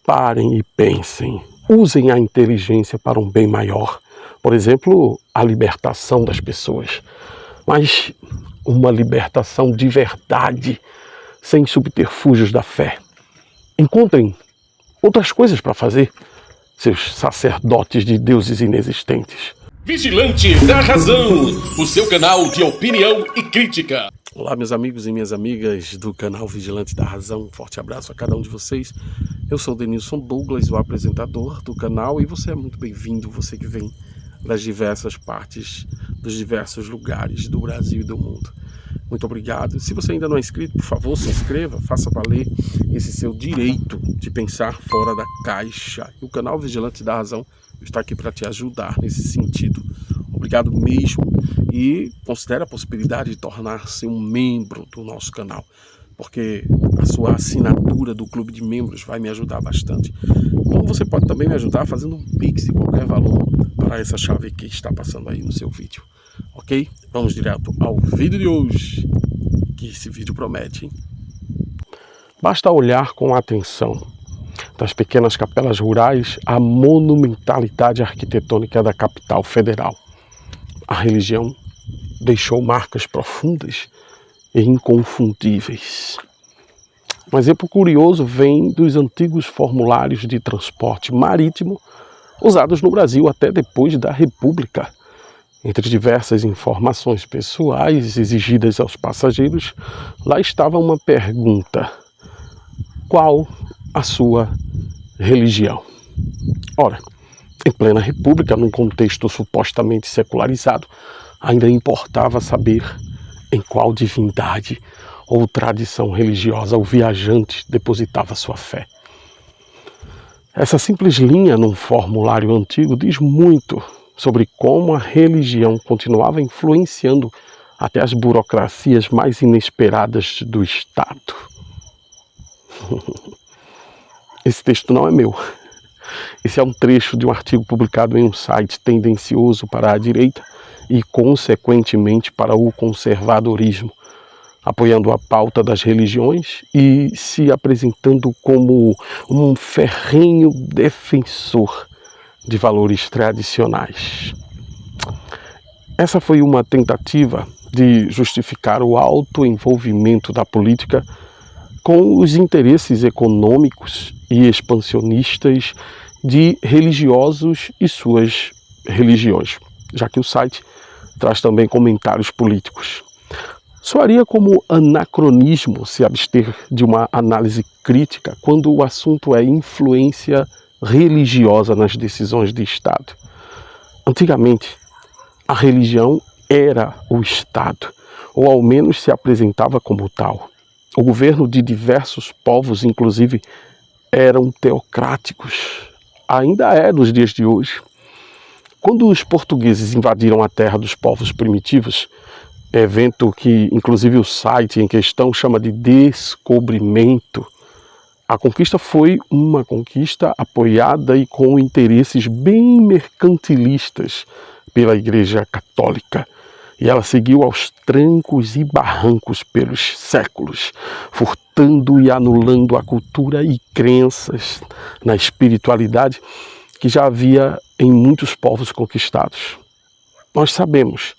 Parem e pensem. Usem a inteligência para um bem maior. Por exemplo, a libertação das pessoas. Mas uma libertação de verdade, sem subterfúgios da fé. Encontrem outras coisas para fazer, seus sacerdotes de deuses inexistentes. Vigilante da Razão, o seu canal de opinião e crítica. Olá, meus amigos e minhas amigas do canal Vigilante da Razão. Um forte abraço a cada um de vocês. Eu sou Denilson Douglas, o apresentador do canal, e você é muito bem-vindo, você que vem das diversas partes, dos diversos lugares do Brasil e do mundo. Muito obrigado. Se você ainda não é inscrito, por favor, se inscreva, faça valer esse seu direito de pensar fora da caixa. E o canal Vigilante da Razão está aqui para te ajudar nesse sentido. Obrigado mesmo, e considere a possibilidade de tornar-se um membro do nosso canal, porque a sua assinatura do clube de membros vai me ajudar bastante. Como você pode também me ajudar fazendo um pix de qualquer valor para essa chave que está passando aí no seu vídeo. Ok? Vamos direto ao vídeo de hoje, que esse vídeo promete, hein? Basta olhar com atenção das pequenas capelas rurais à monumentalidade arquitetônica da capital federal. A religião deixou marcas profundas e inconfundíveis. Um exemplo curioso vem dos antigos formulários de transporte marítimo usados no Brasil até depois da República. Entre diversas informações pessoais exigidas aos passageiros, lá estava uma pergunta: qual a sua religião? Ora, em plena República, num contexto supostamente secularizado, ainda importava saber em qual divindade ou tradição religiosa o viajante depositava sua fé. Essa simples linha num formulário antigo diz muito sobre como a religião continuava influenciando até as burocracias mais inesperadas do Estado. Esse texto não é meu. Esse é um trecho de um artigo publicado em um site tendencioso para a direita e, consequentemente, para o conservadorismo, apoiando a pauta das religiões e se apresentando como um ferrenho defensor de valores tradicionais. Essa foi uma tentativa de justificar o alto envolvimento da política com os interesses econômicos e expansionistas de religiosos e suas religiões, já que o site traz também comentários políticos. Soaria como anacronismo se abster de uma análise crítica quando o assunto é influência religiosa nas decisões de Estado. Antigamente, a religião era o Estado, ou ao menos se apresentava como tal. O governo de diversos povos, inclusive, eram teocráticos. Ainda é nos dias de hoje. Quando os portugueses invadiram a terra dos povos primitivos, evento que inclusive o site em questão chama de descobrimento, a conquista foi uma conquista apoiada e com interesses bem mercantilistas pela Igreja Católica. E ela seguiu aos trancos e barrancos pelos séculos, furtando e anulando a cultura e crenças na espiritualidade que já havia em muitos povos conquistados. Nós sabemos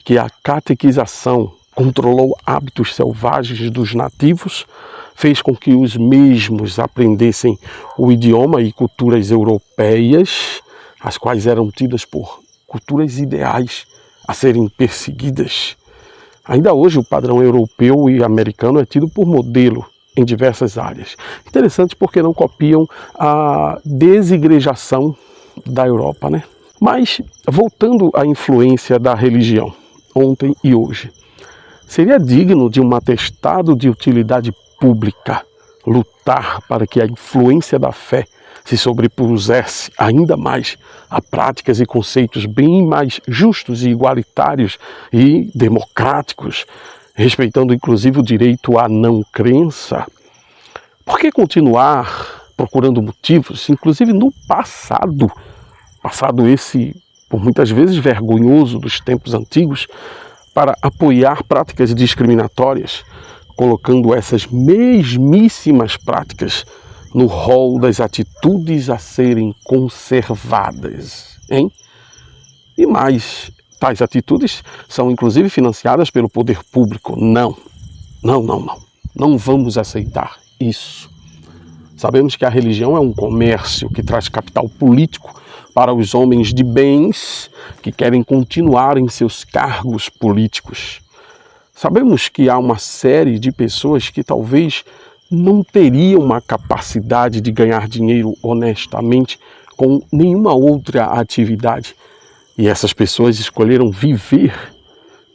que a catequização controlou hábitos selvagens dos nativos, fez com que os mesmos aprendessem o idioma e culturas europeias, as quais eram tidas por culturas ideais a serem perseguidas. Ainda hoje o padrão europeu e americano é tido por modelo em diversas áreas. Interessante porque não copiam a desigrejação da Europa, né? Mas, voltando à influência da religião, ontem e hoje, seria digno de um atestado de utilidade pública lutar para que a influência da fé se sobrepusesse ainda mais a práticas e conceitos bem mais justos e igualitários e democráticos, respeitando inclusive o direito à não crença. Por que continuar procurando motivos, inclusive no passado esse, por muitas vezes vergonhoso dos tempos antigos, para apoiar práticas discriminatórias, colocando essas mesmíssimas práticas no rol das atitudes a serem conservadas, hein? E mais, tais atitudes são inclusive financiadas pelo poder público. Não vamos aceitar isso. Sabemos que a religião é um comércio que traz capital político para os homens de bens que querem continuar em seus cargos políticos. Sabemos que há uma série de pessoas que talvez não teriam uma capacidade de ganhar dinheiro honestamente com nenhuma outra atividade. E essas pessoas escolheram viver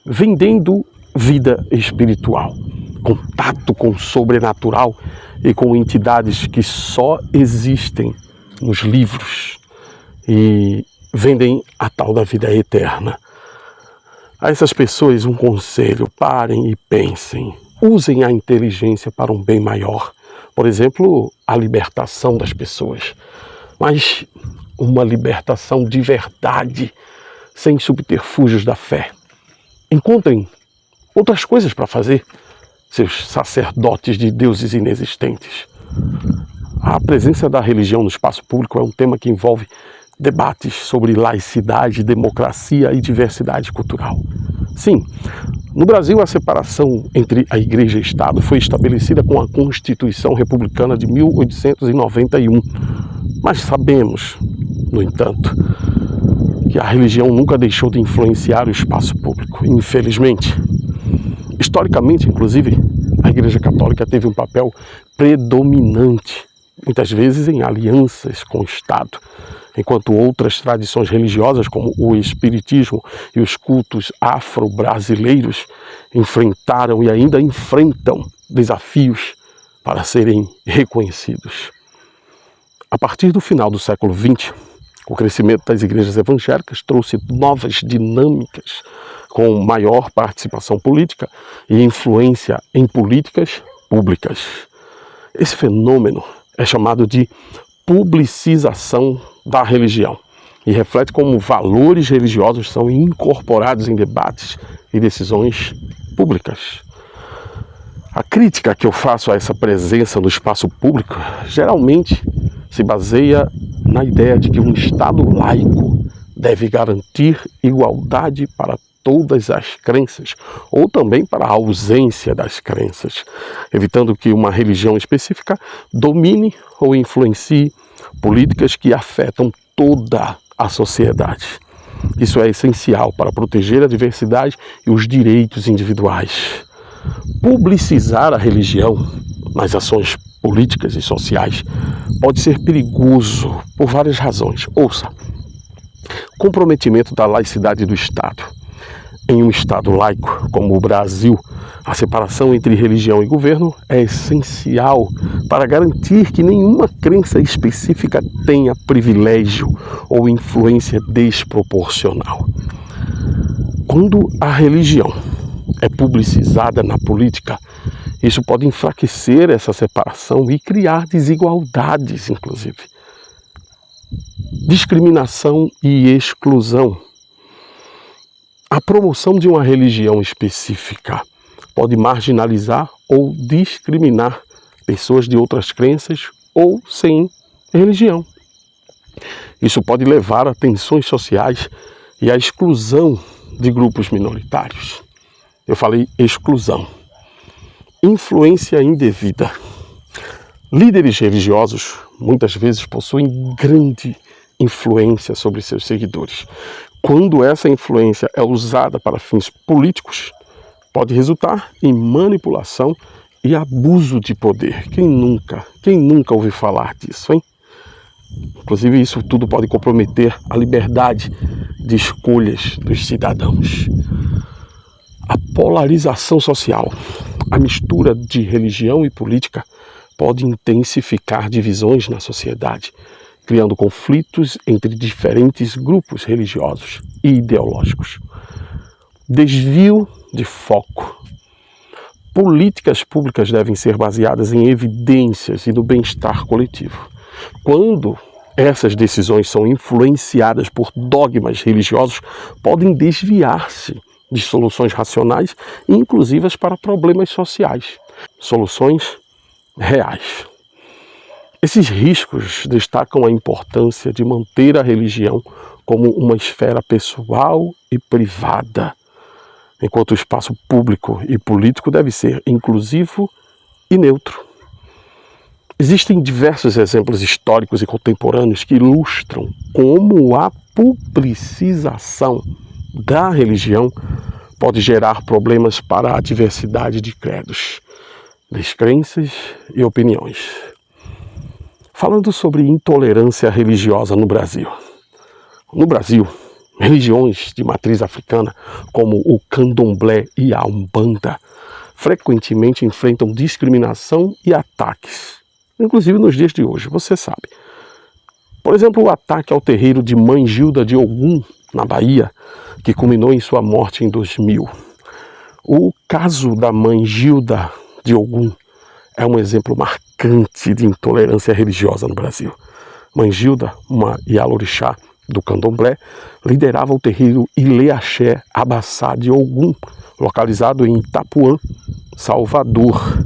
vendendo vida espiritual, contato com o sobrenatural e com entidades que só existem nos livros e vendem a tal da vida eterna. A essas pessoas um conselho: parem e pensem, usem a inteligência para um bem maior, por exemplo, a libertação das pessoas, mas uma libertação de verdade, sem subterfúgios da fé. Encontrem outras coisas para fazer, seus sacerdotes de deuses inexistentes. A presença da religião no espaço público é um tema que envolve debates sobre laicidade, democracia e diversidade cultural. Sim, no Brasil a separação entre a Igreja e o Estado foi estabelecida com a Constituição Republicana de 1891. Mas sabemos, no entanto, que a religião nunca deixou de influenciar o espaço público, infelizmente. Historicamente, inclusive, a Igreja Católica teve um papel predominante, muitas vezes em alianças com o Estado, enquanto outras tradições religiosas, como o Espiritismo e os cultos afro-brasileiros, enfrentaram e ainda enfrentam desafios para serem reconhecidos. A partir do final do século XX, o crescimento das igrejas evangélicas trouxe novas dinâmicas com maior participação política e influência em políticas públicas. Esse fenômeno é chamado de publicização da religião e reflete como valores religiosos são incorporados em debates e decisões públicas. A crítica que eu faço a essa presença no espaço público geralmente se baseia na ideia de que um Estado laico deve garantir igualdade para todas as crenças, ou também para a ausência das crenças, evitando que uma religião específica domine ou influencie políticas que afetam toda a sociedade. Isso é essencial para proteger a diversidade e os direitos individuais. Publicizar a religião nas ações políticas e sociais pode ser perigoso por várias razões. Ouça: comprometimento da laicidade do Estado. Em um Estado laico como o Brasil, a separação entre religião e governo é essencial para garantir que nenhuma crença específica tenha privilégio ou influência desproporcional. Quando a religião é publicizada na política, isso pode enfraquecer essa separação e criar desigualdades, inclusive. Discriminação e exclusão. A promoção de uma religião específica pode marginalizar ou discriminar pessoas de outras crenças ou sem religião. Isso pode levar a tensões sociais e à exclusão de grupos minoritários. Eu falei exclusão. Influência indevida. Líderes religiosos muitas vezes possuem grande influência sobre seus seguidores. Quando essa influência é usada para fins políticos, pode resultar em manipulação e abuso de poder. Quem nunca ouviu falar disso, hein? Inclusive, isso tudo pode comprometer a liberdade de escolhas dos cidadãos. A polarização social, a mistura de religião e política pode intensificar divisões na sociedade, criando conflitos entre diferentes grupos religiosos e ideológicos. Desvio de foco. Políticas públicas devem ser baseadas em evidências e no bem-estar coletivo. Quando essas decisões são influenciadas por dogmas religiosos, podem desviar-se de soluções racionais e inclusivas para problemas sociais. Soluções reais. Esses riscos destacam a importância de manter a religião como uma esfera pessoal e privada, enquanto o espaço público e político deve ser inclusivo e neutro. Existem diversos exemplos históricos e contemporâneos que ilustram como a publicização da religião pode gerar problemas para a diversidade de credos, descrenças e opiniões. Falando sobre intolerância religiosa no Brasil. No Brasil, religiões de matriz africana, como o candomblé e a umbanda, frequentemente enfrentam discriminação e ataques, inclusive nos dias de hoje, você sabe. Por exemplo, o ataque ao terreiro de Mãe Gilda de Ogum, na Bahia, que culminou em sua morte em 2000. O caso da Mãe Gilda de Ogum é um exemplo marcante de intolerância religiosa no Brasil. Mãe Gilda, uma Ialorixá do candomblé, liderava o terreiro Ilê-Axé Abaçá de Ogum, localizado em Itapuã, Salvador.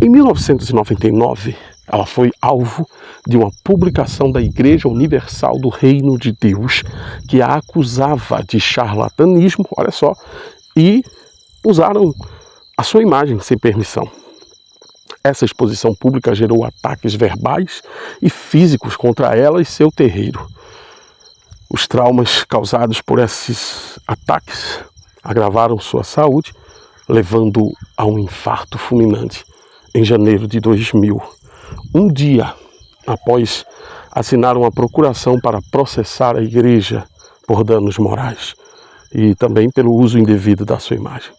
Em 1999, ela foi alvo de uma publicação da Igreja Universal do Reino de Deus, que a acusava de charlatanismo, olha só, e usaram a sua imagem sem permissão. Essa exposição pública gerou ataques verbais e físicos contra ela e seu terreiro. Os traumas causados por esses ataques agravaram sua saúde, levando a um infarto fulminante em janeiro de 2000. Um dia após assinar uma procuração para processar a igreja por danos morais e também pelo uso indevido da sua imagem.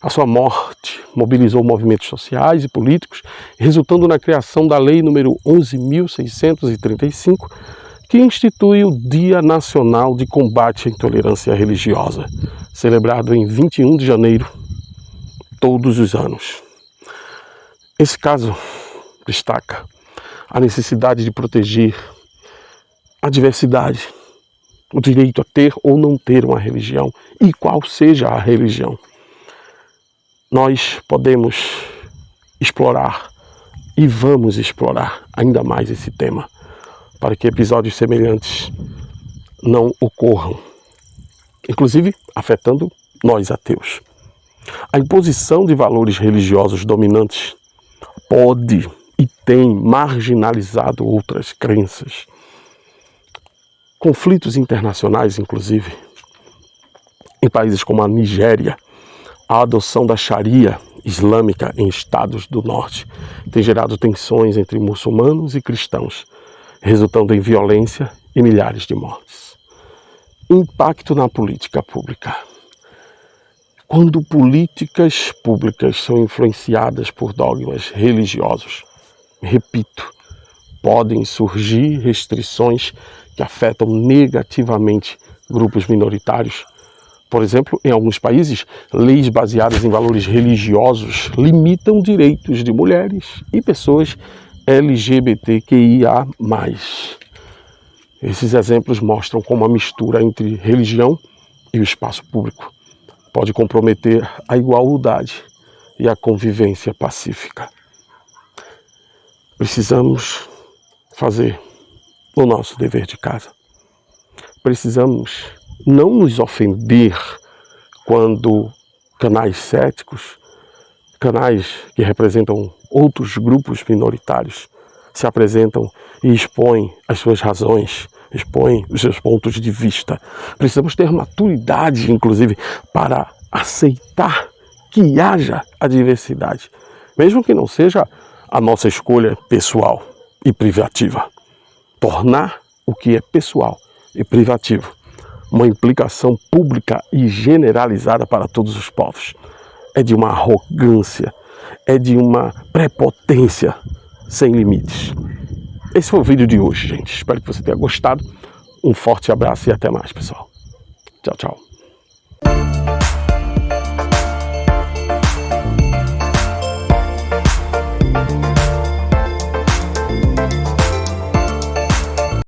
A sua morte mobilizou movimentos sociais e políticos, resultando na criação da Lei nº 11.635, que institui o Dia Nacional de Combate à Intolerância Religiosa, celebrado em 21 de janeiro, todos os anos. Esse caso destaca a necessidade de proteger a diversidade, o direito a ter ou não ter uma religião, e qual seja a religião. Nós podemos explorar e vamos explorar ainda mais esse tema, para que episódios semelhantes não ocorram, inclusive afetando nós ateus. A imposição de valores religiosos dominantes pode e tem marginalizado outras crenças. Conflitos internacionais, inclusive, em países como a Nigéria, a adoção da Sharia islâmica em estados do norte tem gerado tensões entre muçulmanos e cristãos, resultando em violência e milhares de mortes. Impacto na política pública. Quando políticas públicas são influenciadas por dogmas religiosos, repito, podem surgir restrições que afetam negativamente grupos minoritários. Por exemplo, em alguns países, leis baseadas em valores religiosos limitam direitos de mulheres e pessoas LGBTQIA+. Esses exemplos mostram como a mistura entre religião e o espaço público pode comprometer a igualdade e a convivência pacífica. Precisamos fazer o nosso dever de casa. Precisamos não nos ofender quando canais céticos, canais que representam outros grupos minoritários, se apresentam e expõem as suas razões, expõem os seus pontos de vista. Precisamos ter maturidade, inclusive, para aceitar que haja a diversidade, mesmo que não seja a nossa escolha pessoal e privativa. Tornar o que é pessoal e privativo uma implicação pública e generalizada para todos os povos é de uma arrogância, é de uma prepotência sem limites. Esse foi o vídeo de hoje, gente. Espero que você tenha gostado. Um forte abraço e até mais, pessoal. Tchau, tchau.